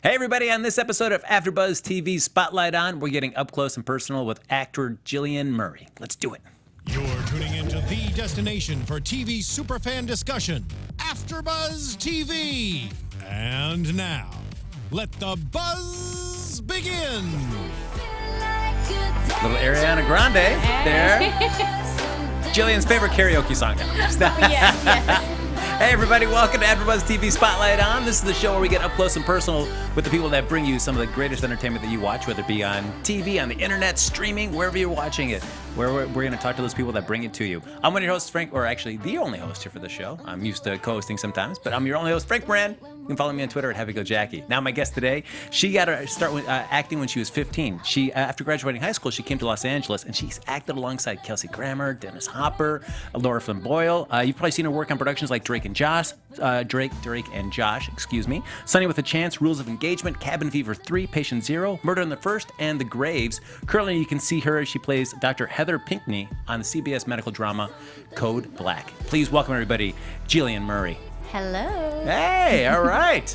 Hey everybody, on this episode of AFTERBUZZ TV Spotlight On, we're getting up close and personal with actor Jillian Murray. Let's do it. You're tuning into the destination for TV superfan discussion, AFTERBUZZ TV. And now, let the buzz begin. Little Ariana Grande there. Jillian's favorite karaoke song now. Yes. Hey everybody, welcome to AFTERBUZZ TV Spotlight On. This is the show where we get up close and personal with the people that bring you some of the greatest entertainment that you watch, whether it be on TV, on the internet, streaming, wherever you're watching it. We're going to talk to those people that bring it to you. I'm one of your hosts, Frank, or actually the only host here for the show. I'm used to co-hosting sometimes, but I'm your only host, Frank Moran. You can follow me on Twitter at HappyGoJackie. Now my guest today, she got to start with, acting when she was 15. She, after graduating high school, she came to Los Angeles, and she's acted alongside Kelsey Grammer, Dennis Hopper, Laura Flynn Boyle. You've probably seen her work on productions like Drake and Josh, Sonny with a Chance, Rules of Engagement, Cabin Fever 3, Patient Zero, Murder in the First, and The Graves. Currently, you can see her as she plays Dr. Heather Pinkney on the CBS medical drama Code Black. Please welcome everybody, Jillian Murray. Hello. Hey, all right.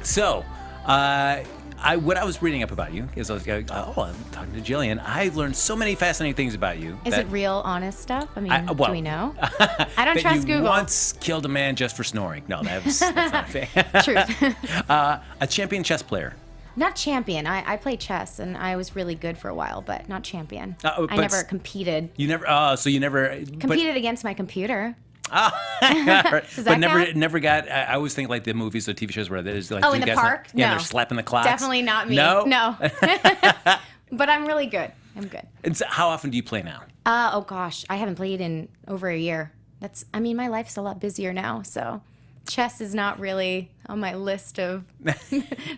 So, what I was reading up about you is I was like, I'm talking to Jillian. I learned so many fascinating things about you. Is it real, honest stuff? I mean, do we know? I don't that trust you Google. once killed a man just for snoring. No, that's not fair. Truth. A champion chess player. Not champion. I played chess, and I was really good for a while, but not champion. I but never competed. You never. So you never Competed against my computer. But never got. I always think like the movies or TV shows where there's like in the park. Yeah, No. they're slapping the clocks. Definitely not me. No. But I'm really good. I'm good. And so how often do you play now? Oh gosh, I haven't played in over a year. My life's a lot busier now, so chess is not really on my list of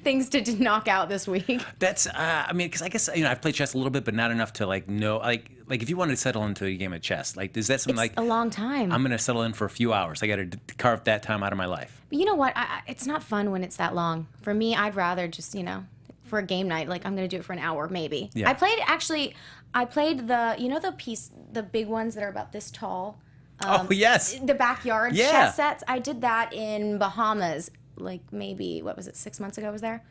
things to knock out this week. That's, because I guess, I've played chess a little bit, but not enough to know, like if you wanted to settle into a game of chess, like, is that something It's a long time. I'm going to settle in for a few hours. I got to carve that time out of my life. But you know what? It's not fun when it's that long. For me, I'd rather just, for a game night, like I'm going to do it for an hour, maybe. Yeah. I played the big ones that are about this tall. Oh, yes. The backyard Yeah. chess sets. I did that in Bahamas, like maybe, 6 months ago I was there?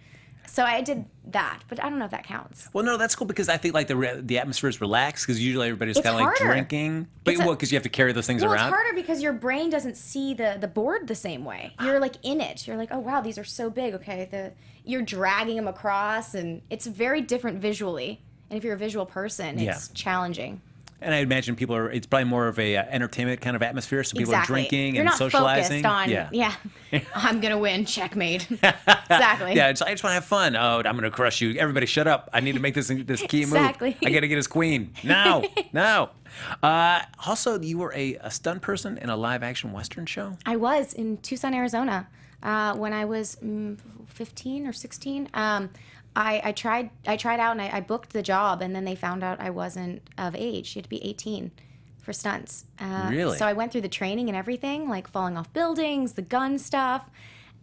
So I did that, but I don't know if that counts. Well, no, that's cool because I think like the atmosphere is relaxed because usually everybody's It's kind of like harder. drinking. But because you have to carry those things Well, around? it's harder because your brain doesn't see the board the same way. You're like in it. You're like, oh wow, these are so big. Okay, you're dragging them across, and it's very different visually. And if you're a visual person, it's challenging. And I imagine it's probably more of a entertainment kind of atmosphere, so people are drinking You're and not socializing. Focused on, I'm going to win, checkmate. Exactly. Yeah, I just want to have fun. Oh, I'm going to crush you. Everybody shut up. I need to make this key Exactly. move. I got to get his queen. No. Also, you were a stunt person in a live action Western show? I was in Tucson, Arizona, when I was 15 or 16. I tried out and I booked the job, and then they found out I wasn't of age. You had to be 18 for stunts. Really? So I went through the training and everything, like falling off buildings, the gun stuff,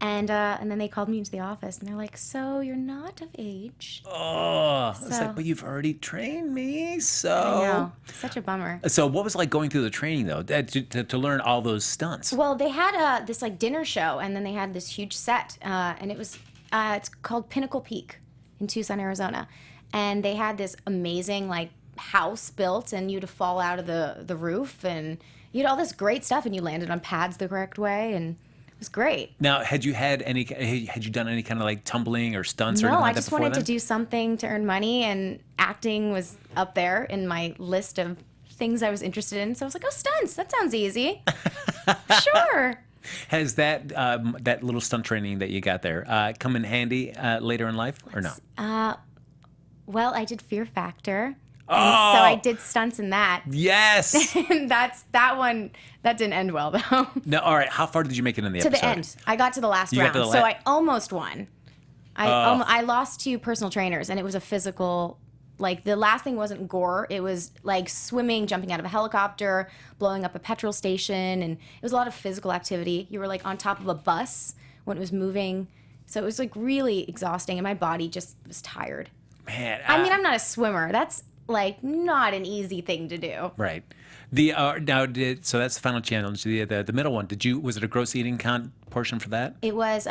and then they called me into the office, and they're like, "So you're not of age?" Oh, it's like, but you've already trained me, so. I know, such a bummer. So what was it like going through the training though, to learn all those stunts? Well, they had this like dinner show, and then they had this huge set, and it was it's called Pinnacle Peak in Tucson, Arizona, and they had this amazing like house built, and you had to fall out of the roof, and you had all this great stuff, and you landed on pads the correct way, and it was great. Now, had you done any kind of like tumbling or stunts or No, anything like I that just before wanted then? to do something to earn money, and acting was up there in my list of things I was interested in. So I was like, oh, stunts, that sounds easy. Sure. Has that little stunt training that you got there come in handy later in life or no? Well, I did Fear Factor. Oh! And so I did stunts in that. Yes. And that one didn't end well though. No, all right. How far did you make it in the To episode? the end. I got to the last You got round. to the So la- I almost won. I lost to personal trainers, and it was a physical, like the last thing wasn't gore. It was like swimming, jumping out of a helicopter, blowing up a petrol station, and it was a lot of physical activity. You were like on top of a bus when it was moving. So it was like really exhausting, and my body just was tired. Man. I'm not a swimmer. That's like not an easy thing to do. Right. So that's the final challenge. The middle one. Was it a gross eating count portion for that? It was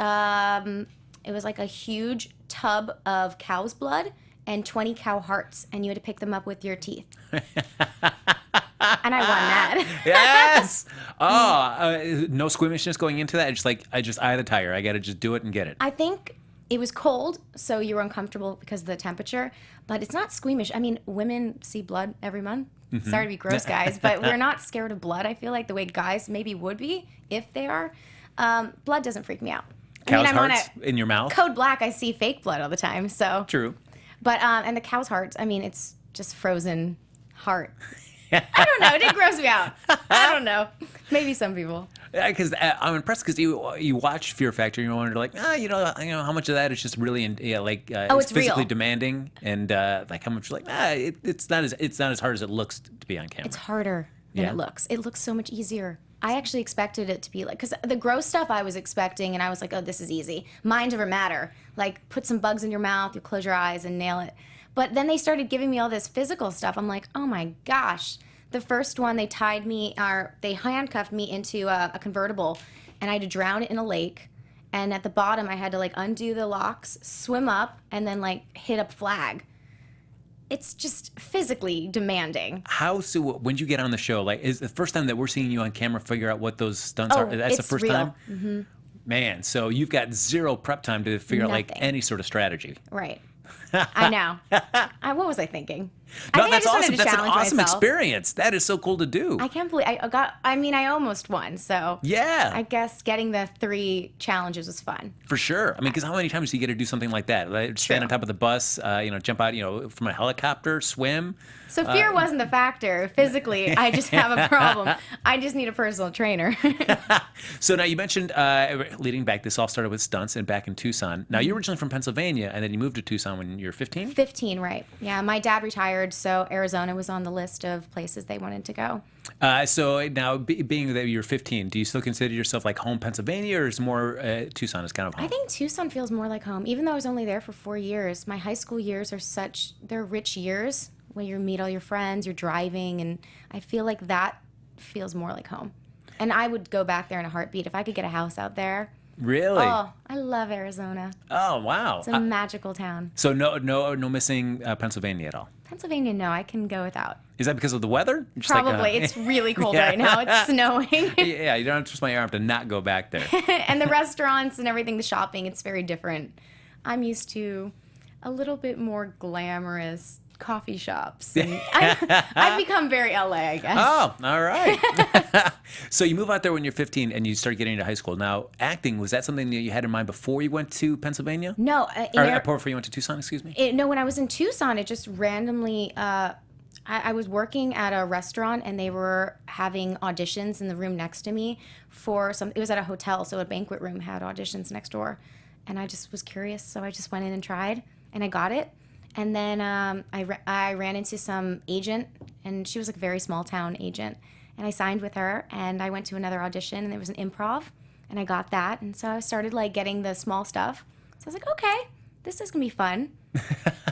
It was like a huge tub of cow's blood and 20 cow hearts, and you had to pick them up with your teeth. And I won that. Yes. Oh, no squeamishness going into that. I just eye the tiger. I got to just do it and get it. I think it was cold, so you were uncomfortable because of the temperature, but it's not squeamish. I mean, women see blood every month. Mm-hmm. Sorry to be gross, guys, but we're not scared of blood, I feel like, the way guys maybe would be if they are. Blood doesn't freak me out. Cow's I'm hearts in your mouth? Code Black, I see fake blood all the time, so. True. But, and the cow's hearts, I mean, it's just frozen heart. I don't know. It did gross me out. I don't know. Maybe some people. Yeah, because I'm impressed because you watch Fear Factor and you wonder like, how much of that is just really it's physically real. demanding and like how much like it's not as hard as it looks to be on camera. It's harder than it looks. It looks so much easier. I actually expected it to be like, because the gross stuff I was expecting, and I was like, oh, this is easy. Mind over matter. Like, put some bugs in your mouth, you close your eyes and nail it. But then they started giving me all this physical stuff. I'm like, oh my gosh. The first one, they handcuffed me into a convertible, and I had to drown it in a lake. And at the bottom, I had to like undo the locks, swim up, and then like hit a flag. It's just physically demanding. So when you get on the show, like, is the first time that we're seeing you on camera figure out what those stunts are? That's the first real. time? Mm-hmm. Man, so you've got zero prep time to figure out like any sort of strategy. Right. I know. What was I thinking? No, I that's just awesome. wanted to That's an challenge awesome myself. experience. That is so cool to do. I can't believe I almost won. So Yeah. I guess getting the 3 challenges was fun. For sure. I mean, because how many times do you get to do something like that? Like, stand on top of the bus, jump out, from a helicopter, swim. So fear wasn't the factor. Physically, I just have a problem. I just need a personal trainer. So now you mentioned, leading back, this all started with stunts and back in Tucson. Now, you're originally from Pennsylvania, and then you moved to Tucson when you were 15? 15, right. Yeah, my dad retired, so Arizona was on the list of places they wanted to go. So now, being that you're 15, do you still consider yourself like home Pennsylvania, or is more Tucson is kind of home? I think Tucson feels more like home. Even though I was only there for 4 years, my high school years they're rich years when you meet all your friends, you're driving, and I feel like that feels more like home. And I would go back there in a heartbeat if I could get a house out there. Really? Oh, I love Arizona. Oh, wow. It's a magical town. So no missing Pennsylvania at all? Pennsylvania, no, I can go without. Is that because of the weather? Just Probably. It's really cold right now. It's snowing. Yeah, you don't have to twist my arm to not go back there. And the restaurants and everything, the shopping, it's very different. I'm used to a little bit more glamorous coffee shops. And I've become very LA, I guess. Oh, all right. So you move out there when you're 15 and you start getting into high school. Now, acting, was that something that you had in mind before you went to Pennsylvania? No. Before you went to Tucson, excuse me? No, when I was in Tucson, it just randomly, I was working at a restaurant and they were having auditions in the room next to me it was at a hotel, so a banquet room had auditions next door. And I just was curious, so I just went in and tried, and I got it. And then I ran into some agent, and she was like a very small town agent. And I signed with her, and I went to another audition, and there was an improv, and I got that. And so I started like getting the small stuff. So I was like, okay, this is gonna be fun.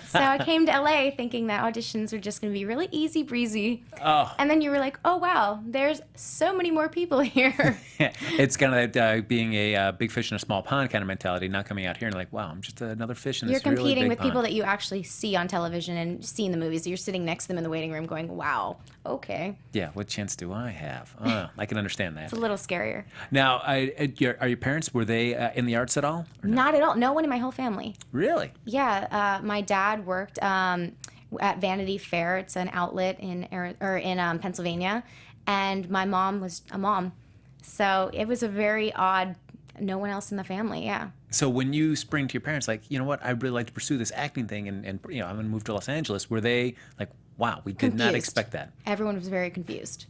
So I came to LA thinking that auditions were just gonna be really easy breezy. Oh. And then you were like, oh wow, there's so many more people here. It's kind of like being a big fish in a small pond kind of mentality, not coming out here and like, wow, I'm just another fish in this really big pond. You're competing with people that you actually see on television and see in the movies. You're sitting next to them in the waiting room going, wow, okay. Yeah, what chance do I have? I can understand that. It's a little scarier. Now, are your parents, were they in the arts at all? Not at all. No one in my whole family. Really? Yeah, my dad worked at Vanity Fair. It's an outlet in Pennsylvania, and my mom was a mom. So it was a very odd, no one else in the family, yeah. So when you spring to your parents, like, you know what, I'd really like to pursue this acting thing, and I'm going to move to Los Angeles, were they like, wow, we did not expect that? Everyone was very confused.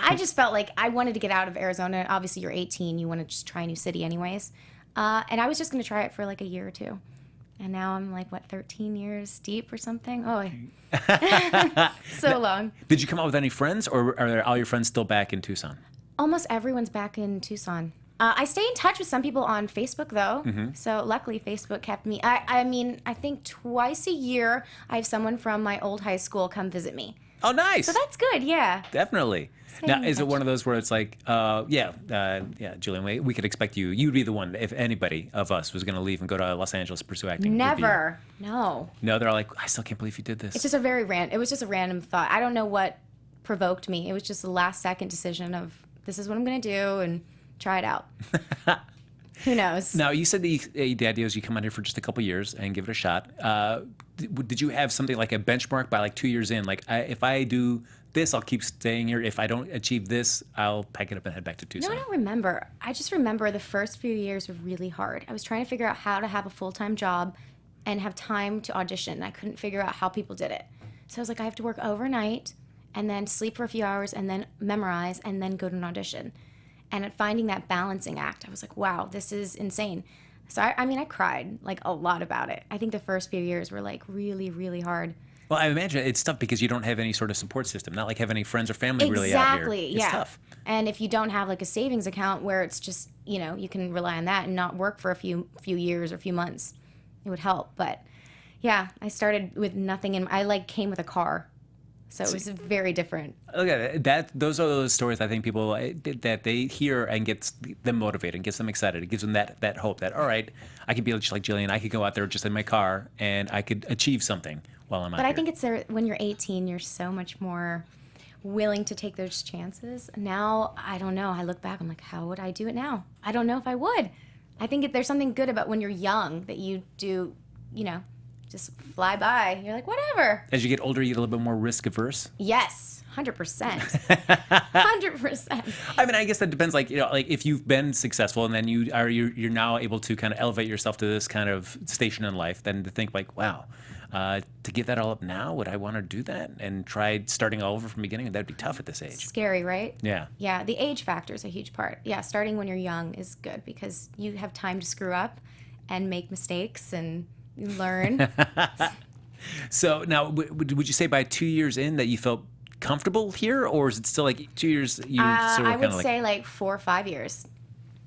I just felt like I wanted to get out of Arizona. Obviously, you're 18, you want to just try a new city anyways. And I was just going to try it for like a year or two. And now I'm like, 13 years deep or something? Oh, so long. Did you come out with any friends, or are all your friends still back in Tucson? Almost everyone's back in Tucson. I stay in touch with some people on Facebook, though. Mm-hmm. So luckily, Facebook kept me. I mean, I think twice a year, I have someone from my old high school come visit me. Oh, nice. So that's good, yeah. Definitely. Now, is it one of those where it's like, Jillian, we could expect you'd be the one, if anybody of us was going to leave and go to Los Angeles to pursue acting? Never. No. No, they're all like, I still can't believe you did this. It's just it was just a random thought. I don't know what provoked me. It was just a last second decision of, this is what I'm going to do, and try it out. Who knows? Now, you said the idea is you come out here for just a couple years and give it a shot. Did you have something like a benchmark by like 2 years in? Like, if I do this, I'll keep staying here. If I don't achieve this, I'll pack it up and head back to Tucson. No, I don't remember. I just remember the first few years were really hard. I was trying to figure out how to have a full-time job and have time to audition. I couldn't figure out how people did it. So I was like, I have to work overnight and then sleep for a few hours and then memorize and then go to an audition. And at finding that balancing act, I was like, wow, this is insane. So, I cried like a lot about it. I think the first few years were like really, really hard. Well, I imagine it's tough because you don't have any sort of support system, not like have any friends or family really out here. Exactly, It's tough. And if you don't have like a savings account where it's just, you can rely on that and not work for a few years or few months, it would help. But yeah, I started with nothing, I like came with a car. So it was very different. Look at that. Those are those stories I think people that they hear and gets them motivated and gets them excited. It gives them that hope that, all right, I could be just like Jillian. I could go out there just in my car and I could achieve something while I'm out here. But I think it's when you're 18, you're so much more willing to take those chances. Now, I don't know. I look back, I'm like, how would I do it now? I don't know if I would. I think there's something good about when you're young that you do, just fly by. You're like, whatever. As you get older, you get a little bit more risk averse. Yes, 100%. 100%. I mean, I guess that depends. Like, like if you've been successful and then you're now able to kind of elevate yourself to this kind of station in life, then to think like, wow, to give that all up now, would I want to do that and try starting all over from the beginning? That'd be tough at this age. Scary, right? Yeah. Yeah, the age factor is a huge part. Yeah, starting when you're young is good because you have time to screw up and make mistakes and you learn. So now, would you say by 2 years in that you felt comfortable here, or is it still like 2 years? I would say like 4 or 5 years.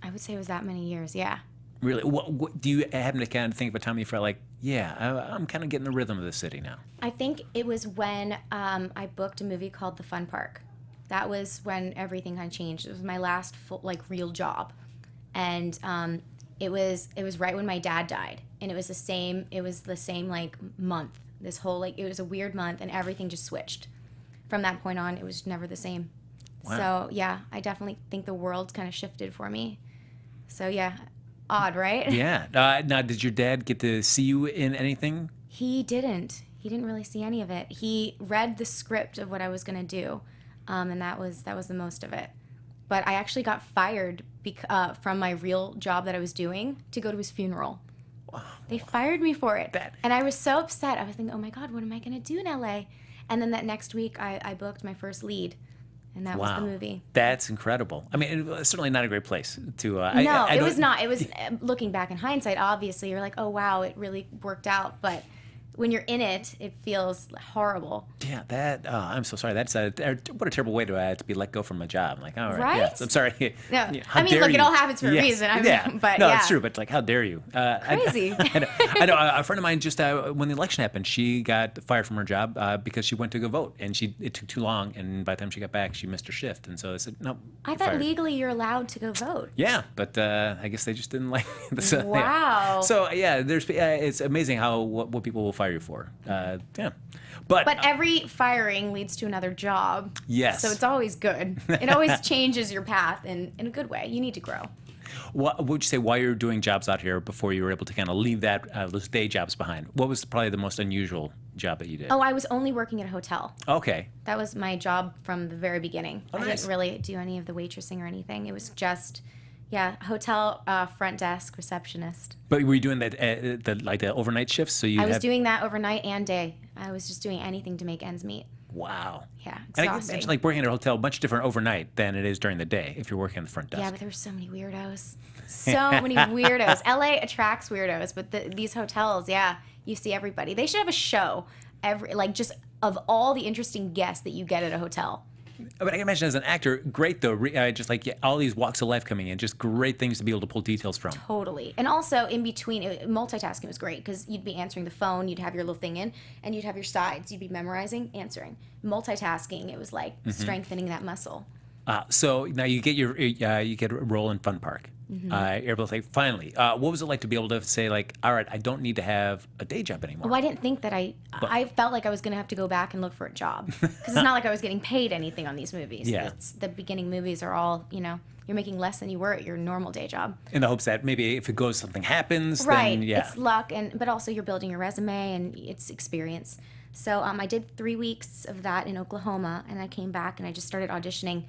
I would say it was that many years. Yeah. Really? What do you happen to kind of think of a time you felt like, yeah, I'm kind of getting the rhythm of the city now? I think it was when I booked a movie called The Fun Park. That was when everything kind of changed. It was my last full, real job, and it was right when my dad died, and it was the same month. This whole it was a weird month, and everything just switched. From that point on, it was never the same. Wow. So yeah, I definitely think the world kind of shifted for me. So yeah, odd, right? Yeah. Now, did your dad get to see you in anything? He didn't. He didn't really see any of it. He read the script of what I was gonna do, and that was the most of it. But I actually got fired from my real job that I was doing to go to his funeral. Wow. They fired me for it. And I was so upset. I was thinking, oh my God, what am I going to do in LA? And then that next week, I booked my first lead. And that was the movie. That's incredible. I mean, it's certainly not a great place to... No, it was not. It was, looking back in hindsight, obviously, you're like, oh, wow, it really worked out. But when you're in it, it feels horrible. Yeah, I'm so sorry. That's what a terrible way to be let go from a job. I'm like, all right, right? Yes, I'm sorry. No, it all happens for a reason. It's true, but how dare you? Crazy. I know a friend of mine just when the election happened, she got fired from her job because she went to go vote, and it took too long, and by the time she got back, she missed her shift, and so they said, no. I thought legally you're allowed to go vote. Yeah, but I guess they just didn't like. Wow. Yeah. So yeah, it's amazing how what people will fire you for. Yeah. But every firing leads to another job. Yes. So it's always good. It always changes your path in a good way. You need to grow. What would you say while you're doing jobs out here before you were able to kind of leave those day jobs behind? What was probably the most unusual job that you did? Oh, I was only working at a hotel. Okay. That was my job from the very beginning. Oh, nice. I didn't really do any of the waitressing or anything. It was just... Yeah, hotel front desk receptionist. But were you doing that the overnight shifts? So I was doing that overnight and day. I was just doing anything to make ends meet. Wow. Yeah, exhausting. And I can imagine working at a hotel much different overnight than it is during the day if you're working at the front desk. Yeah, but there were so many weirdos. So many weirdos. LA attracts weirdos, but these hotels, yeah, you see everybody. They should have a show just of all the interesting guests that you get at a hotel. But I can imagine as an actor, great though, just like all these walks of life coming in, just great things to be able to pull details from. Totally. And also in between, multitasking was great because you'd be answering the phone, you'd have your little thing in, and you'd have your sides, you'd be memorizing, answering. Multitasking, it was like strengthening that muscle. So now you get you get a role in Fun Park. You're able to say, finally, what was it like to be able to say, like, all right, I don't need to have a day job anymore? Well, I didn't think that I felt like I was going to have to go back and look for a job because it's not like I was getting paid anything on these movies. Yeah. The beginning movies are all, you're making less than you were at your normal day job. In the hopes that maybe if it goes, something happens, right. then yeah. It's luck, but also you're building your resume and it's experience. So I did 3 weeks of that in Oklahoma, and I came back and I just started auditioning,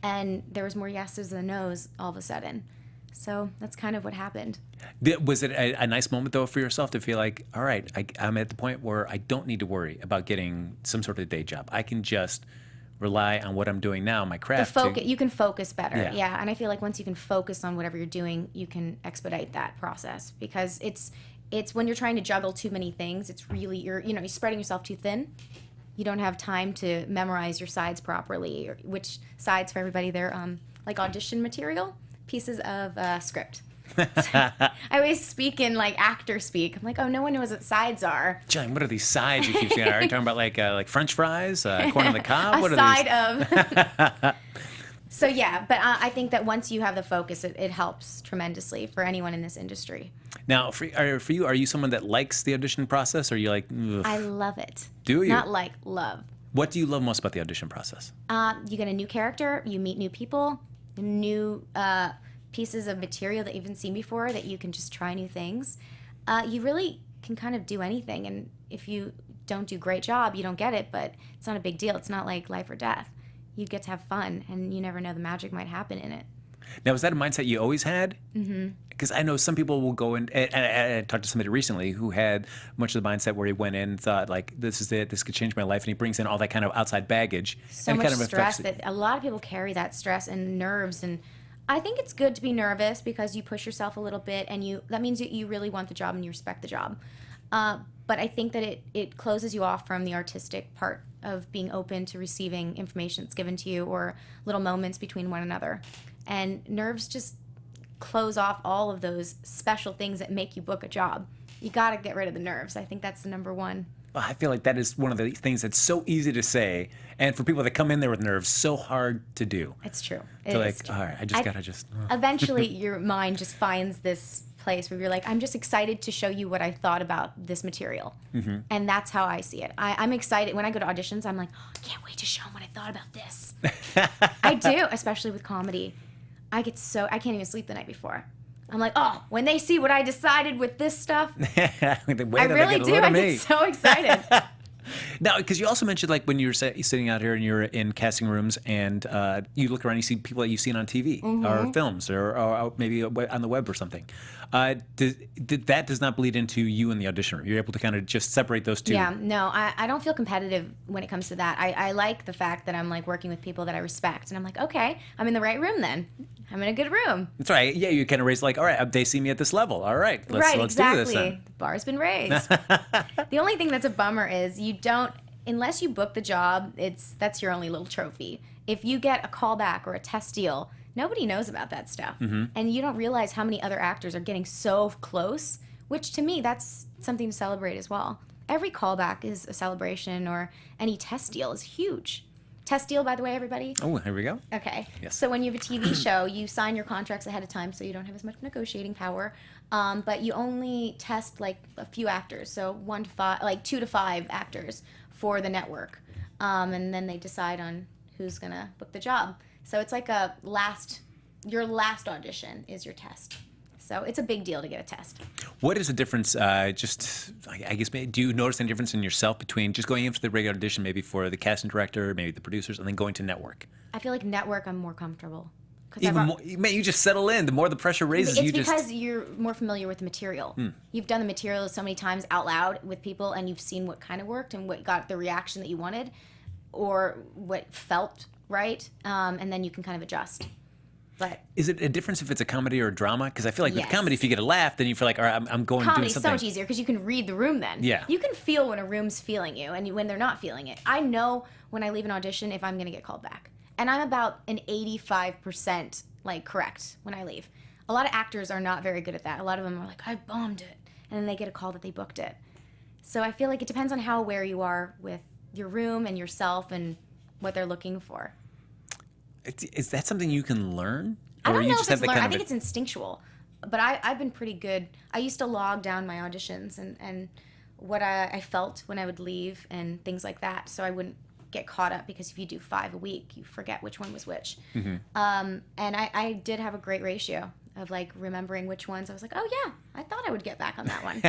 and there was more yeses than nos all of a sudden. So that's kind of what happened. Was it a nice moment, though, for yourself to feel like, all right, I'm at the point where I don't need to worry about getting some sort of day job. I can just rely on what I'm doing now, my craft. You can focus better. Yeah. And I feel like once you can focus on whatever you're doing, you can expedite that process because it's when you're trying to juggle too many things, it's really, you're spreading yourself too thin. You don't have time to memorize your sides properly, or which sides for everybody, they're like audition material. Pieces of script. So I always speak in like actor speak. I'm like, oh, no one knows what sides are. Jillian, what are these sides you keep saying? Are you talking about like French fries, corn on the cob? What side are these? of. So yeah, but I think that once you have the focus, it helps tremendously for anyone in this industry. Now, for you, are you someone that likes the audition process, or are you like? Ugh? I love it. Do you? Not like love. What do you love most about the audition process? You get a new character, you meet new people, new pieces of material that you haven't seen before that you can just try new things. You really can kind of do anything, and if you don't do a great job, you don't get it, but it's not a big deal. It's not like life or death. You get to have fun, and you never know, the magic might happen in it. Now, was that a mindset you always had? Mm-hmm. Because I know some people will go in, and I talked to somebody recently who had much of the mindset where he went in and thought, like, this is it, this could change my life, and he brings in all that kind of outside baggage. So and much kind of stress that a lot of people carry that stress and nerves, and I think it's good to be nervous because you push yourself a little bit, and that means that you really want the job and you respect the job. But I think that it closes you off from the artistic part of being open to receiving information that's given to you or little moments between one another. And nerves just close off all of those special things that make you book a job. You got to get rid of the nerves. I think that's the number one. Well, I feel like that is one of the things that's so easy to say, and for people that come in there with nerves, so hard to do. It's true. So like, all right, I just gotta just. Eventually, your mind just finds this place where you're like, I'm just excited to show you what I thought about this material. Mm-hmm. And that's how I see it. I'm excited. When I go to auditions, I'm like, oh, I can't wait to show them what I thought about this. I do, especially with comedy. I can't even sleep the night before. I'm like, oh, when they see what I decided with this stuff, I really do. I get so excited. Now, because you also mentioned, like, when you're sitting out here and you're in casting rooms and you look around, you see people that you've seen on TV or films or maybe on the web or something. That does not bleed into you in the audition room. You're able to kind of just separate those two. Yeah, no, I don't feel competitive when it comes to that. I like the fact that I'm, like, working with people that I respect. And I'm like, okay, I'm in the right room then. I'm in a good room. That's right. Yeah, you kind of raise like, all right, they see me at this level. All right, let's do this then. The bar's been raised. The only thing that's a bummer is unless you book the job, that's your only little trophy. If you get a callback or a test deal, nobody knows about that stuff. Mm-hmm. And you don't realize how many other actors are getting so close, which to me, that's something to celebrate as well. Every callback is a celebration, or any test deal is huge. Test deal, by the way, everybody. Oh, here we go. Okay. Yes. So when you have a TV show, you sign your contracts ahead of time, so you don't have as much negotiating power. But you only test like a few actors, so 2 to 5 actors for the network, and then they decide on who's gonna book the job. So it's like your last audition is your test. So it's a big deal to get a test. What is the difference, I guess, do you notice any difference in yourself between just going in for the regular audition, maybe for the casting director, maybe the producers, and then going to network? I feel like network, I'm more comfortable. Man, you just settle in. The more the pressure raises, it's because you're more familiar with the material. You've done the material so many times out loud with people, and you've seen what kind of worked and what got the reaction that you wanted, or what felt right, and then you can kind of adjust. But is it a difference if it's a comedy or a drama? Because I feel like with comedy, if you get a laugh, then you feel like, all right, I'm going to do something. Comedy's so much easier because you can read the room then. Yeah. You can feel when a room's feeling you and when they're not feeling it. I know when I leave an audition if I'm going to get called back. And I'm about an 85% like correct when I leave. A lot of actors are not very good at that. A lot of them are like, I bombed it. And then they get a call that they booked it. So I feel like it depends on how aware you are with your room and yourself and what they're looking for. Is that something you can learn? I don't you know just if it's have learned. kind I of think it's instinctual. But I've been pretty good. I used to log down my auditions and what I felt when I would leave and things like that, so I wouldn't get caught up, because if you do 5 a week, you forget which one was which. Mm-hmm. And I did have a great ratio of like remembering which ones I was like, oh yeah, I thought I would get back on that one.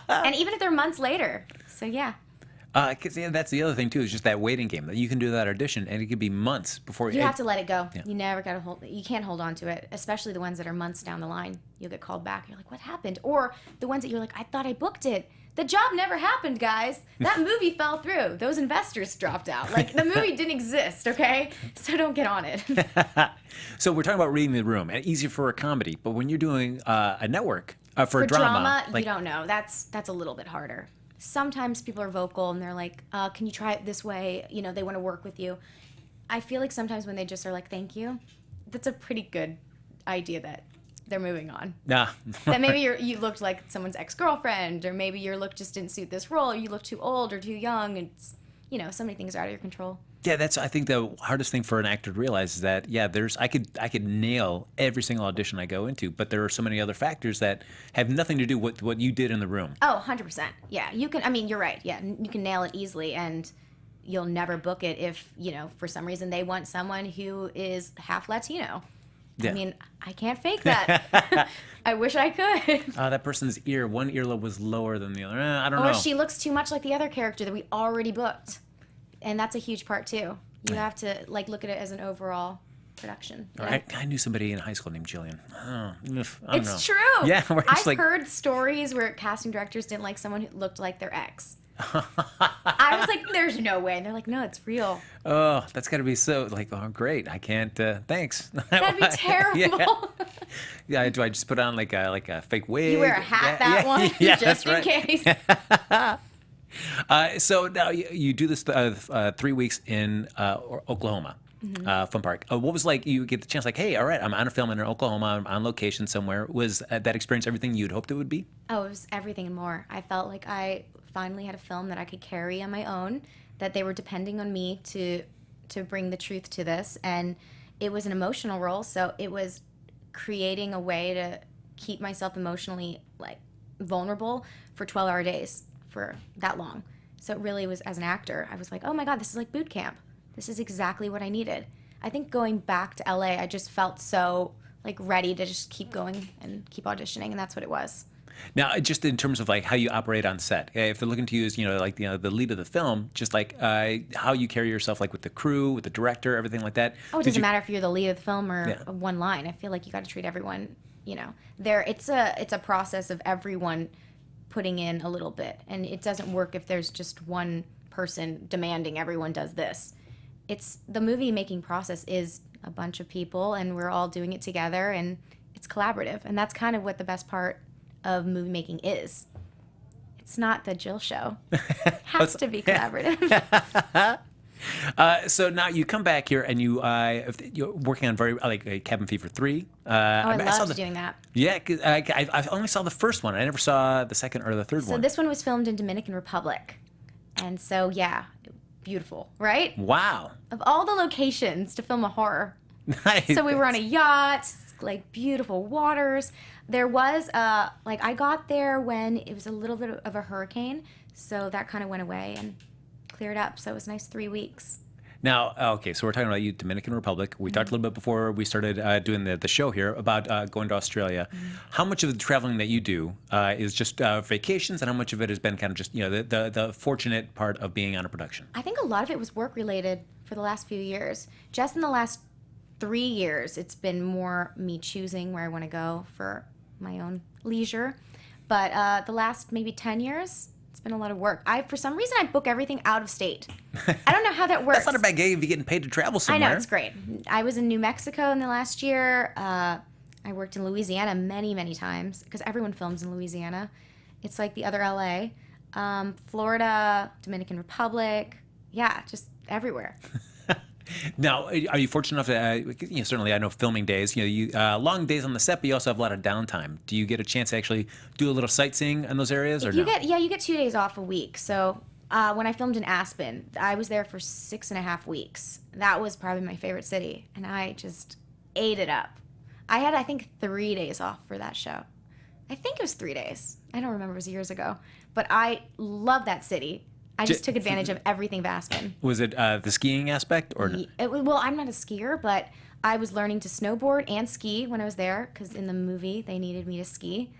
And even if they're months later. So yeah. Because that's the other thing too, is just that waiting game. That you can do that audition, and it could be months before you have to let it go. Yeah. You never got to hold. You can't hold on to it, especially the ones that are months down the line. You'll get called back. You're like, what happened? Or the ones that you're like, I thought I booked it. The job never happened, guys. That movie fell through. Those investors dropped out. Like, the movie didn't exist, okay? So don't get on it. So we're talking about reading the room, and easier for a comedy, but when you're doing a network For a drama, you don't know. That's a little bit harder. Sometimes people are vocal and they're like, can you try it this way? You know, they want to work with you. I feel like sometimes when they just are like, thank you, that's a pretty good idea that they're moving on. Nah. That maybe you looked like someone's ex-girlfriend, or maybe your look just didn't suit this role, or you look too old or too young. It's, you know, so many things are out of your control. Yeah, that's, I think, the hardest thing for an actor to realize is that, yeah, I could nail every single audition I go into, but there are so many other factors that have nothing to do with what you did in the room. Oh, 100%. Yeah, you can, I mean, you're right. Yeah, you can nail it easily, and you'll never book it if, you know, for some reason they want someone who is half Latino. Yeah. I mean, I can't fake that. I wish I could. That person's one earlobe was lower than the other. I don't know. Or she looks too much like the other character that we already booked. And that's a huge part too. You have to like look at it as an overall production. I knew somebody in high school named Jillian. I don't know. It's true. Yeah, I've heard stories where casting directors didn't like someone who looked like their ex. I was like, there's no way. And they're like, no, it's real. Oh, that's got to be so, like, oh, great. I can't, thanks. That'd be terrible. Yeah, do I just put on like a fake wig? You wear a hat one, just in case. So now you do this 3 weeks in Oklahoma, Fun Park. What was like, you get the chance like, hey, all right, I'm on a film in Oklahoma, I'm on location somewhere. Was that experience everything you'd hoped it would be? Oh, it was everything and more. I felt like I finally had a film that I could carry on my own, that they were depending on me to bring the truth to this. And it was an emotional role, so it was creating a way to keep myself emotionally like vulnerable for 12-hour days for that long. So it really was, as an actor, I was like, oh my God, this is like boot camp. This is exactly what I needed. I think going back to LA, I just felt so like ready to just keep going and keep auditioning, and that's what it was. Now, just in terms of like how you operate on set, if they're looking to you as, you know, like, you know, the lead of the film, just like how you carry yourself, like with the crew, with the director, everything like that. Oh, it doesn't matter if you're the lead of the film or one line. I feel like you got to treat everyone, you know, it's a process of everyone putting in a little bit, and it doesn't work if there's just one person demanding everyone does this. It's the movie making process is a bunch of people, and we're all doing it together, and it's collaborative, and that's kind of what the best part of movie making is. It's not the Jill show. It has to be collaborative. So now you come back here and you're working on like Cabin Fever 3. I loved doing that. Yeah, cause I only saw the first one. I never saw the second or the third one. So this one was filmed in Dominican Republic. And so, yeah, beautiful, right? Wow. Of all the locations to film a horror. Nice. So we were on a yacht, like beautiful waters. There was, I got there when it was a little bit of a hurricane. So that kind of went away and cleared up. So it was a nice 3 weeks. Now, okay, so we're talking about you, Dominican Republic. We talked a little bit before we started doing the show here about going to Australia. How much of the traveling that you do is just vacations, and how much of it has been kind of just, you know, the fortunate part of being on a production? I think a lot of it was work-related for the last few years. Just in the last 3 years, it's been more me choosing where I want to go for my own leisure. But the last maybe 10 years, it's been a lot of work. For some reason, I book everything out of state. I don't know how that works. That's not a bad gig if you're getting paid to travel somewhere. I know, it's great. I was in New Mexico in the last year. I worked in Louisiana many, many times because everyone films in Louisiana. It's like the other LA. Florida, Dominican Republic. Yeah, just everywhere. Now, are you fortunate enough to, certainly I know filming days, you long days on the set, but you also have a lot of downtime. Do you get a chance to actually do a little sightseeing in those areas, or You no? you get 2 days off a week. So when I filmed in Aspen, I was there for 6.5 weeks. That was probably my favorite city, and I just ate it up. I had, I think, 3 days off for that show. I think it was 3 days. I don't remember. It was years ago. But I love that city. I just took advantage of everything of Aspen. Was it the skiing aspect, or no? Well, I'm not a skier, but I was learning to snowboard and ski when I was there, because in the movie they needed me to ski,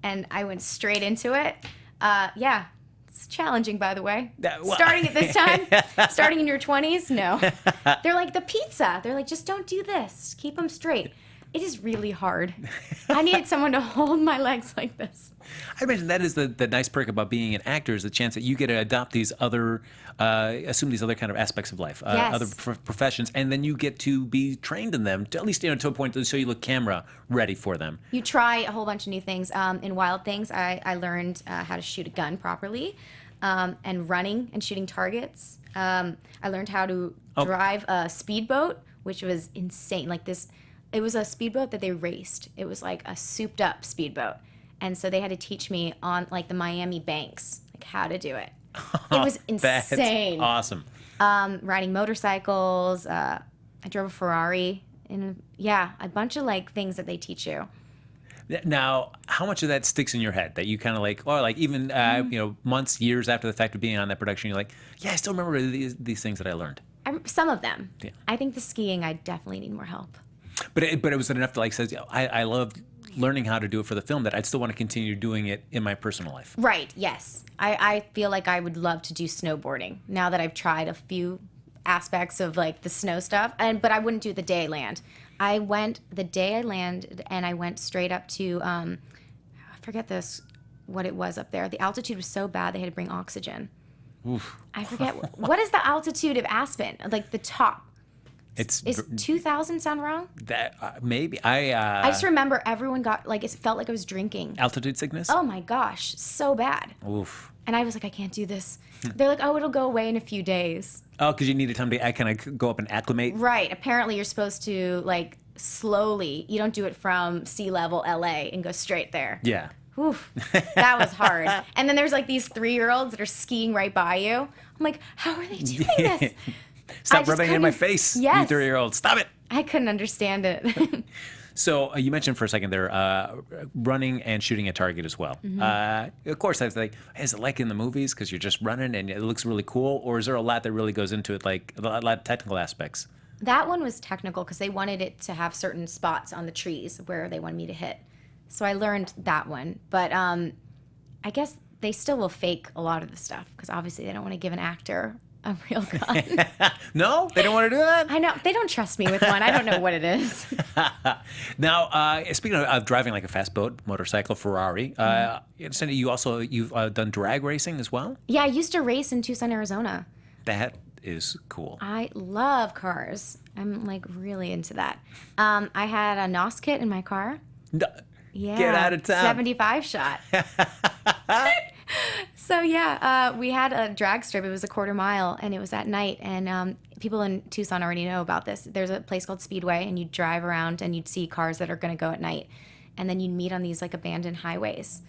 and I went straight into it. Yeah, it's challenging, by the way. Starting at this time, starting in your 20s, no. They're like the pizza. They're like, just don't do this. Keep them straight. It is really hard. I needed someone to hold my legs like this. I imagine that is the nice perk about being an actor, is the chance that you get to adopt these other, assume these other kind of aspects of life, Yes. other professions, and then you get to be trained in them, to at least to a point so you look camera ready for them. You try a whole bunch of new things. In Wild Things, I learned how to shoot a gun properly, and running and shooting targets. I learned how to drive a speedboat, which was insane. Like this, it was a speedboat that they raced. It was like a souped up speedboat. And so they had to teach me on like the Miami banks, like how to do it. It was insane. That's awesome. Riding motorcycles. I drove a Ferrari. And yeah, a bunch of like things that they teach you. Now, how much of that sticks in your head that you kind of like, or like even months, years after the fact of being on that production, you're like, yeah, I still remember these things that I learned. Some of them. Yeah. I think the skiing, I definitely need more help. But it was enough to like says, I loved learning how to do it for the film, that I'd still want to continue doing it in my personal life. Right. Yes. I feel like I would love to do snowboarding now that I've tried a few aspects of like the snow stuff, but I wouldn't do it the day I land. I went the day I landed, and I went straight up to I forget what it was up there. The altitude was so bad they had to bring oxygen. Oof. I forget what is the altitude of Aspen, like the top. Is 2,000 sound wrong? That maybe I just remember everyone got like, it felt like I was drinking. altitude sickness. Oh my gosh, so bad. Oof. And I was like, I can't do this. They're like, oh, it'll go away in a few days. Oh, because you needed time to kind of go up and acclimate. Right. Apparently, you're supposed to like slowly. You don't do it from sea level LA and go straight there. Yeah. Oof, that was hard. And then there's like these 3-year-olds that are skiing right by you. I'm like, how are they doing this? Stop rubbing it in my face, yes. you 3-year-old. Stop it. I couldn't understand it. So you mentioned for a second there running and shooting a target as well. Mm-hmm. Of course, I was like, is it like in the movies because you're just running and it looks really cool? Or is there a lot that really goes into it, like a lot of technical aspects? That one was technical because they wanted it to have certain spots on the trees where they wanted me to hit. So I learned that one. But I guess they still will fake a lot of the stuff because obviously they don't want to give an actor a real gun. No? They don't want to do that? I know. They don't trust me with one. I don't know what it is. Now, speaking of driving like a fast boat, motorcycle, Ferrari, Sonny, you've done drag racing as well? Yeah, I used to race in Tucson, Arizona. That is cool. I love cars. I'm like really into that. I had a NOS kit in my car. No, Yeah. get out of town. 75 shot. So yeah, we had a drag strip. It was a 1/4 mile, and it was at night. And people in Tucson already know about this. There's a place called Speedway, and you drive around, and you'd see cars that are going to go at night, and then you'd meet on these like abandoned highways,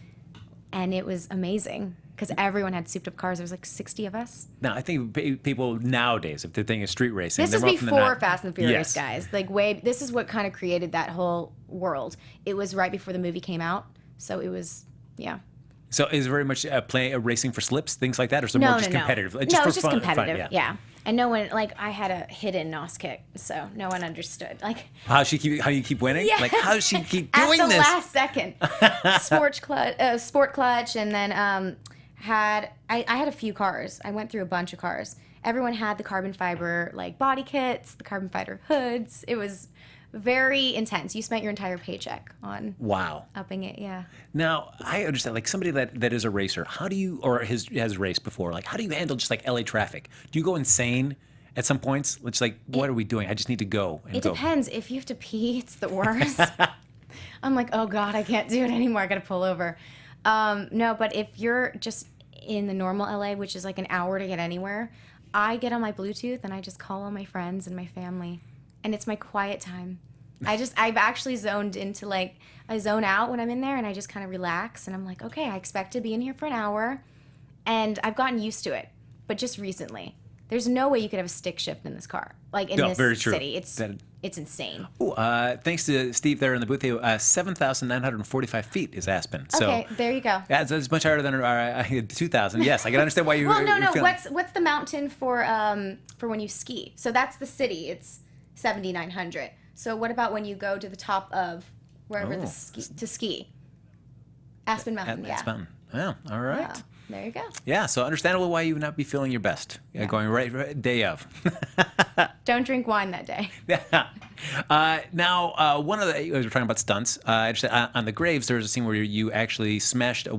and it was amazing because everyone had souped up cars. There was like 60 of us. Now, I think people nowadays, if they're thinking of street racing, This they're is more often than before not- Fast and Furious, Yes. guys. Like this is what kind of created that whole world. It was right before the movie came out, so it was So is it very much racing for slips, things like that, or is it more just competitive? No, for it's just fun, competitive. Yeah. And no one, like, I had a hidden NOS kick, so no one understood. Like, how you keep winning? yes, Like how does she keep doing at the this? last second. Sport clutch, and then I had a few cars. I went through a bunch of cars. Everyone had the carbon fiber like body kits, the carbon fiber hoods. It was very intense. You spent your entire paycheck on Wow. upping it. Yeah. Now I understand, like somebody that is a racer, how do you, or has raced before, like how do you handle just like LA traffic? Do you go insane at some points? It's like, what are we doing? I just need to go and It go. depends. If you have to pee, it's the worst. I'm like, oh God, I can't do it anymore. I got to pull over. No, but if you're just in the normal LA, which is like an hour to get anywhere, I get on my Bluetooth and I just call all my friends and my family, and it's my quiet time. I've actually zoned into like, I zone out when I'm in there and I just kind of relax and I'm like, okay, I expect to be in here for an hour, and I've gotten used to it, but just recently. There's no way you could have a stick shift in this car, like in this very true. city. It's insane. Ooh, thanks to Steve there in the booth. 7,945 feet is Aspen. So, okay, there you go. Yeah, it's much higher than 2,000. Yes, I can understand why you. Well, no. What's the mountain for when you ski? So that's the city. It's 7,900. So what about when you go to the top of wherever to ski? Aspen Mountain. Aspen Mountain. Yeah. All right. Yeah. There you go. Yeah, so understandable why you would not be feeling your best. Going right day of. Don't drink wine that day. Yeah. Now, one of the, we were talking about stunts. On the graves, there was a scene where you actually smashed a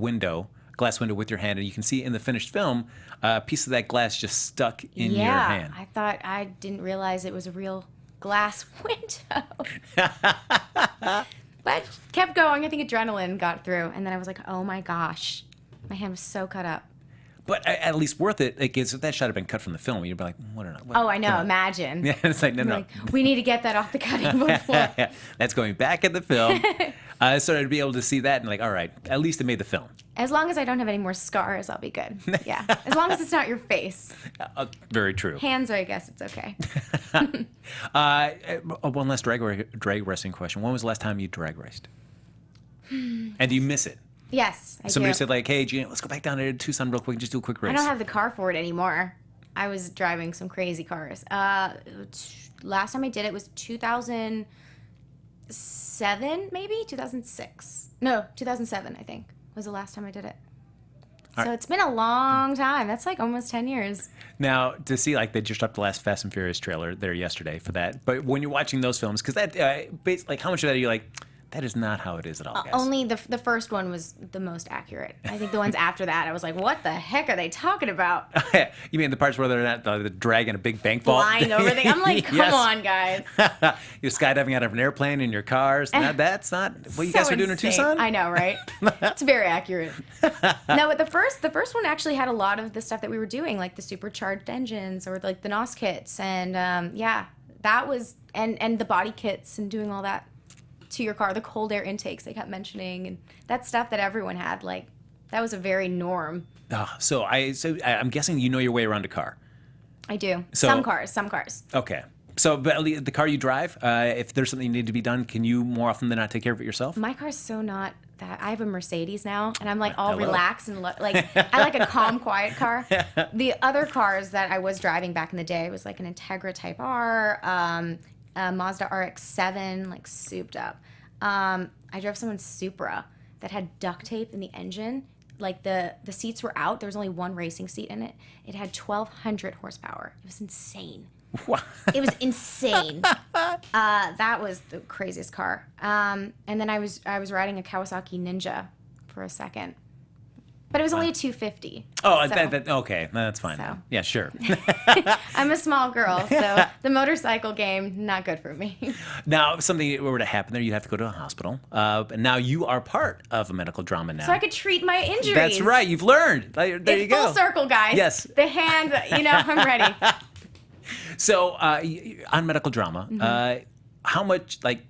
glass window with your hand, and you can see in the finished film, a piece of that glass just stuck in your hand. Yeah, I didn't realize it was a real glass window. But kept going. I think adrenaline got through, and then I was like, oh my gosh. My hand was so cut up. But at least worth it. Like, if that shot had been cut from the film, you'd be like, what? Oh, I know. Imagine. Yeah, it's like, no. Like, we need to get that off the cutting board floor. That's going back in the film. So to be able to see that and like, all right, at least it made the film. As long as I don't have any more scars, I'll be good. Yeah. As long as it's not your face. Very true. Hands, I guess it's okay. One last drag racing question. When was the last time you drag raced? And do you miss it? Yes, I Somebody do. said like, hey, Gina, let's go back down to Tucson real quick and just do a quick race. I don't have the car for it anymore. I was driving some crazy cars. Last time I did it was 2007, maybe? 2006. No, 2007, I think, was the last time I did it. So it's been a long time. That's like almost 10 years. Now, to see, like, they just dropped the last Fast and Furious trailer there yesterday for that. But when you're watching those films, because that, like, how much of that are you like, that is not how it is at all, guys? Only the first one was the most accurate. I think the ones after that, I was like, what the heck are they talking about? You mean the parts where they're not the dragging a big bank vault? Flying over things. I'm like, come on, guys. You're skydiving out of an airplane in your cars. That's not what you guys are doing in Tucson? I know, right? It's very accurate. No, but the first one actually had a lot of the stuff that we were doing, like the supercharged engines or like the NOS kits. And that was, and the body kits and doing all that to your car, the cold air intakes they kept mentioning, and that stuff that everyone had, like, that was a very norm. So I'm guessing you know your way around a car. I do. Some cars. Okay. So, but the car you drive, if there's something you need to be done, can you more often than not take care of it yourself? My car's so not that. I have a Mercedes now, and I'm like all relaxed and like I like a calm, quiet car. The other cars that I was driving back in the day was like an Integra Type R, a Mazda RX-7, like souped up. I drove someone's Supra that had duct tape in the engine. Like the seats were out. There was only one racing seat in it. It had 1,200 horsepower. It was insane. What? It was insane. That was the craziest car. And then I was riding a Kawasaki Ninja for a second. But it was only a 250. Oh, so. Okay. That's fine. So. Yeah, sure. I'm a small girl, so the motorcycle game, not good for me. Now, if something were to happen there, you'd have to go to a hospital. And now you are part of a medical drama now. So I could treat my injuries. That's right. You've learned. There you go. Full circle, guys. Yes. The hand, I'm ready. So, on medical drama, how much, like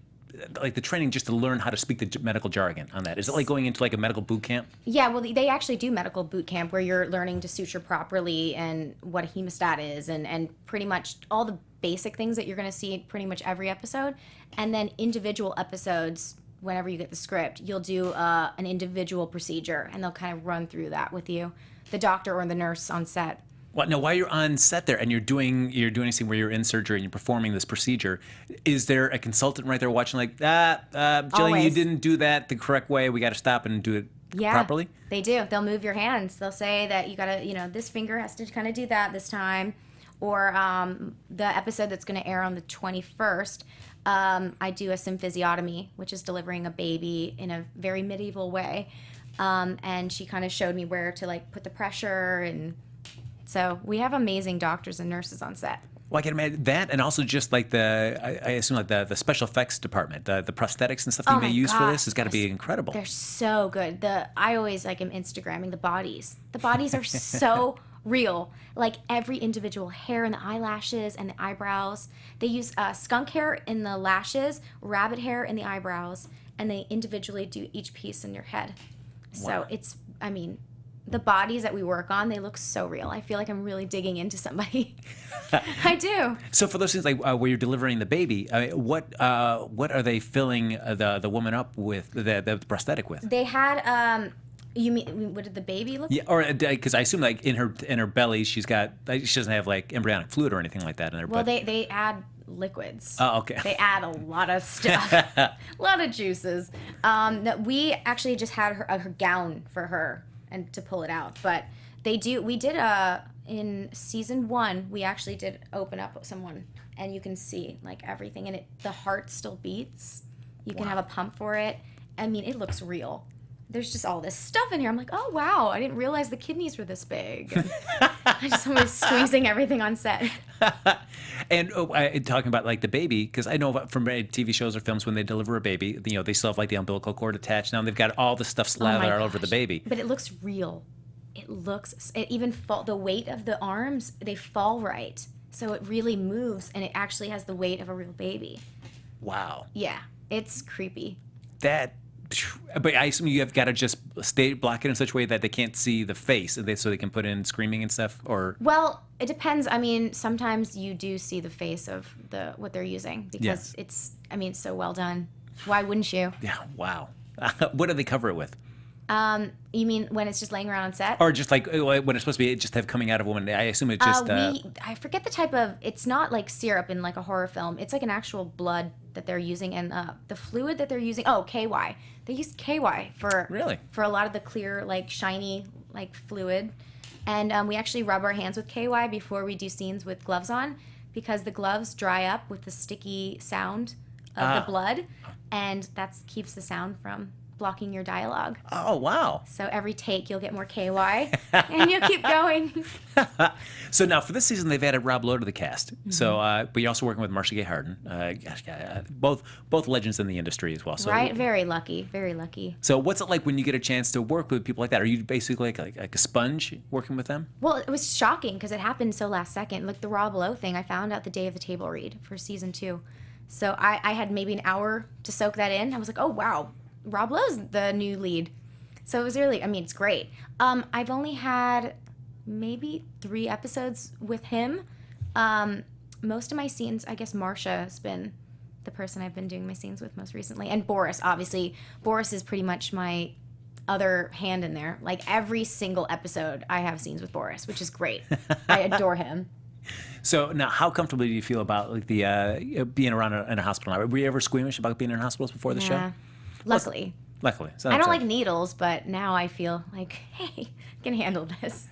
the training just to learn how to speak the medical jargon on that? Is it like going into like a medical boot camp? Yeah, well, they actually do medical boot camp where you're learning to suture properly and what a hemostat is and pretty much all the basic things that you're going to see in pretty much every episode. And then individual episodes, whenever you get the script, you'll do an individual procedure and they'll kind of run through that with you, the doctor or the nurse on set. Well, now, while you're on set there and you're doing a scene where you're in surgery and you're performing this procedure, is there a consultant right there watching like, Jillian, you didn't do that the correct way. We got to stop and do it properly? They do. They'll move your hands. They'll say that you got to, this finger has to kind of do that this time. Or the episode that's going to air on the 21st, I do a symphysiotomy, which is delivering a baby in a very medieval way. And she kind of showed me where to like put the pressure and... So we have amazing doctors and nurses on set. Well, I can imagine that, and also just like I assume like the special effects department, the prosthetics and stuff you may use for this has got to be incredible. They're so good. I always am Instagramming the bodies. The bodies are so real. Like every individual hair in the eyelashes and the eyebrows. They use skunk hair in the lashes, rabbit hair in the eyebrows, and they individually do each piece in your head. So it's, I mean, the bodies that we work on, they look so real. I feel like I'm really digging into somebody. I do. So for those things like where you're delivering the baby, what are they filling the woman up with, the prosthetic with? They had, you mean, what did the baby look like? Yeah, or because I assume like in her belly, she doesn't have like embryonic fluid or anything like that in her. Well, they add liquids. Oh, okay. They add a lot of stuff, a lot of juices. We actually just had her gown for her and to pull it out, but we did in season 1 we actually did open up someone, and you can see like everything, and the heart still beats. You can have a pump for it. I mean, it looks real. There's just all this stuff in here. I'm like, oh wow, I didn't realize the kidneys were this big. And I just was squeezing everything on set. And talking about like the baby, because I know from TV shows or films when they deliver a baby, they still have like the umbilical cord attached. Now they've got all the stuff slathered all over the baby. But it looks real. It even the weight of the arms, they fall right. So it really moves, and it actually has the weight of a real baby. Wow. Yeah, it's creepy. But I assume you have got to just block it in such a way that they can't see the face, so they can put in screaming and stuff, or... Well, it depends. I mean, sometimes you do see the face of what they're using, because it's so well done. Why wouldn't you? Yeah, wow. What do they cover it with? You mean when it's just laying around on set? Or just like when it's supposed to be just have coming out of a woman? I assume it just... I forget the type of... It's not like syrup in like a horror film. It's like an actual blood that they're using, and the fluid that they're using... Oh, KY. They use KY for a lot of the clear, like shiny, like fluid. And we actually rub our hands with KY before we do scenes with gloves on, because the gloves dry up with the sticky sound of the blood, and that keeps the sound from blocking your dialogue. Oh, wow. So every take you'll get more KY and you'll keep going. So now for this season they've added Rob Lowe to the cast. Mm-hmm. So but you're also working with Marcia Harden. Both legends in the industry as well. So, right, very lucky, very lucky. So what's it like when you get a chance to work with people like that? Are you basically like a sponge working with them? Well, it was shocking because it happened so last second. Like the Rob Lowe thing, I found out the day of the table read for season 2. So I had maybe an hour to soak that in. I was like, oh wow, Rob Lowe's the new lead. So it was really, it's great. I've only had maybe 3 episodes with him. Most of my scenes, I guess Marcia has been the person I've been doing my scenes with most recently. And Boris, obviously. Boris is pretty much my other hand in there. Like every single episode, I have scenes with Boris, which is great. I adore him. So now, how comfortable do you feel about like the being around in a hospital? Were you ever squeamish about being in hospitals before the show? Luckily. So I don't like needles, but now I feel like, hey, I can handle this.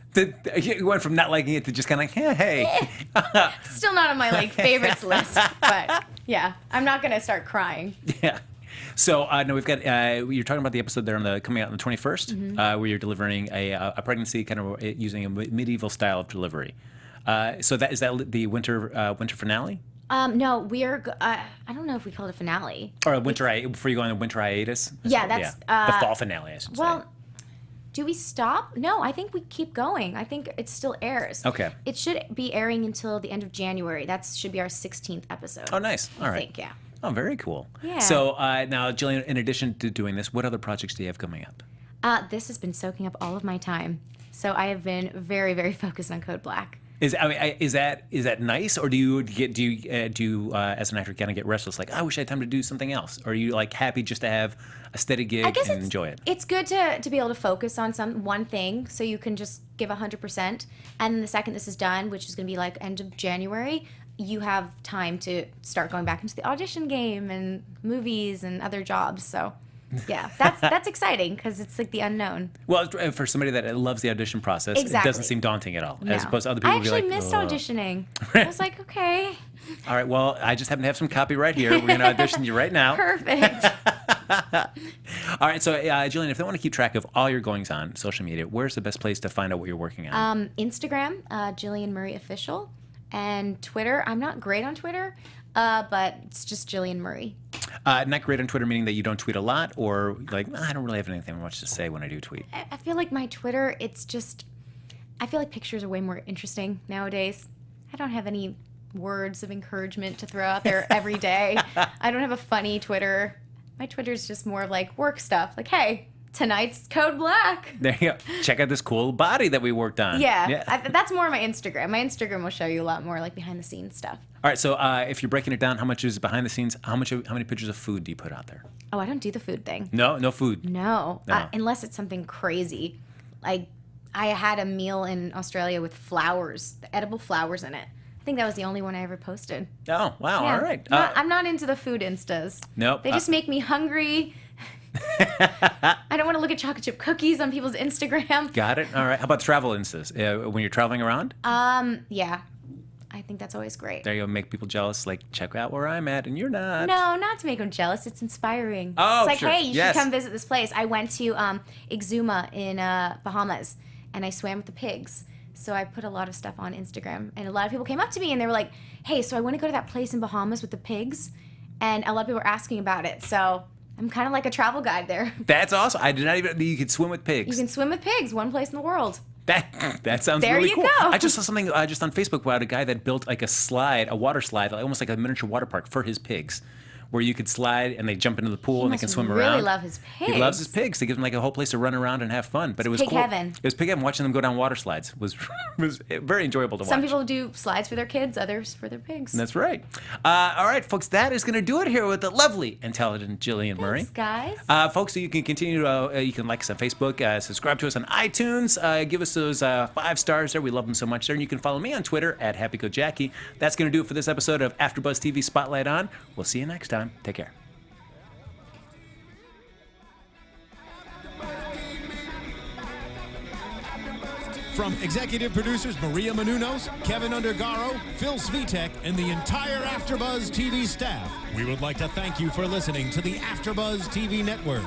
You went from not liking it to just kind of like, hey. Still not on my favorites list, but yeah, I'm not gonna start crying. Yeah. So now we've got you're talking about the episode there coming out on the 21st, mm-hmm. Where you're delivering a pregnancy kind of using a medieval style of delivery. So is that the winter finale? No, I don't know if we call it a finale. Or before you go on a winter hiatus? Yeah, that's... the fall finale, I should say. Well, do we stop? No, I think we keep going. I think it still airs. Okay. It should be airing until the end of January. That should be our 16th episode. Oh, nice. All right. I think, yeah. Oh, very cool. Yeah. So now, Jillian, in addition to doing this, what other projects do you have coming up? This has been soaking up all of my time. So I have been very, very focused on Code Black. Is that nice, or do you as an actor kind of get restless, like I wish I had time to do something else, or are you like happy just to have a steady gig and enjoy it? It's good to be able to focus on one thing, so you can just give 100%, and then the second this is done, which is going to be like end of January, you have time to start going back into the audition game and movies and other jobs. So. Yeah, that's exciting because it's like the unknown. Well, for somebody that loves the audition process, It doesn't seem daunting at all. No. As opposed to other people I actually be like, missed auditioning. I was like, okay. All right, well, I just happen to have some copy right here. We're going to audition you right now. Perfect. All right, so Jillian, if they want to keep track of all your goings on social media, where's the best place to find out what you're working on? Instagram, Jillian Murray Official, and Twitter. I'm not great on Twitter, but it's just Jillian Murray. Not great on Twitter, meaning that you don't tweet a lot, or like, I don't really have anything much to say when I do tweet. I feel like my Twitter, it's just, I feel like pictures are way more interesting nowadays. I don't have any words of encouragement to throw out there every day. I don't have a funny Twitter. My Twitter's just more of like work stuff. Like, hey, tonight's code black. There you go. Check out this cool body that we worked on. Yeah. That's more my Instagram. My Instagram will show you a lot more like behind the scenes stuff. All right, so if you're breaking it down, how much is behind the scenes? How many pictures of food do you put out there? Oh, I don't do the food thing. No food. No. Unless it's something crazy. Like, I had a meal in Australia with flowers, edible flowers in it. I think that was the only one I ever posted. Oh, wow. Yeah. All right. I'm not into the food Instas. Nope. They just make me hungry. I don't want to look at chocolate chip cookies on people's Instagram. Got it. All right. How about travel Instas? When you're traveling around? Yeah. I think that's always great. There you go. Make people jealous. Like, check out where I'm at, and you're not. No, not to make them jealous. It's inspiring. Oh, it's like, sure. hey, you Yes. should come visit this place. I went to Exuma in Bahamas, and I swam with the pigs. So I put a lot of stuff on Instagram, and a lot of people came up to me, and they were like, hey, so I want to go to that place in Bahamas with the pigs, and a lot of people were asking about it. So I'm kind of like a travel guide there. That's awesome. I did not even. You could swim with pigs. You can swim with pigs, one place in the world. That sounds There really you cool. go. I just saw something just on Facebook about a guy that built like a water slide, almost like a miniature water park for his pigs, where you could slide and they jump into the pool and they can swim around. He really love his pigs. He loves his pigs. They give him like a whole place to run around and have fun. But it was pig cool. heaven. It was pig heaven. Watching them go down water slides was very enjoyable to watch. Some people do slides for their kids, others for their pigs. That's right. All right, folks, that is going to do it here with the lovely, intelligent Jillian Murray. Thanks, guys. Folks, so you can continue to, you can like us on Facebook, subscribe to us on iTunes, give us those 5 stars there. We love them so much there. And you can follow me on Twitter at HappyGoJackie. That's going to do it for this episode of AfterBuzz TV Spotlight On. We'll see you next time. Take care. From executive producers Maria Menounos, Kevin Undergaro, Phil Svitek, and the entire AfterBuzz TV staff, we would like to thank you for listening to the AfterBuzz TV network.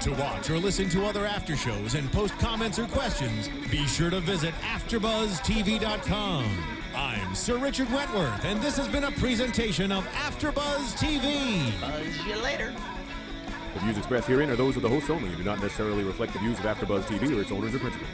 To watch or listen to other after shows and post comments or questions, be sure to visit AfterBuzzTV.com. I'm Sir Richard Wentworth, and this has been a presentation of AfterBuzz TV. Buzz you later. The views expressed herein are those of the hosts only and do not necessarily reflect the views of AfterBuzz TV or its owners or principals.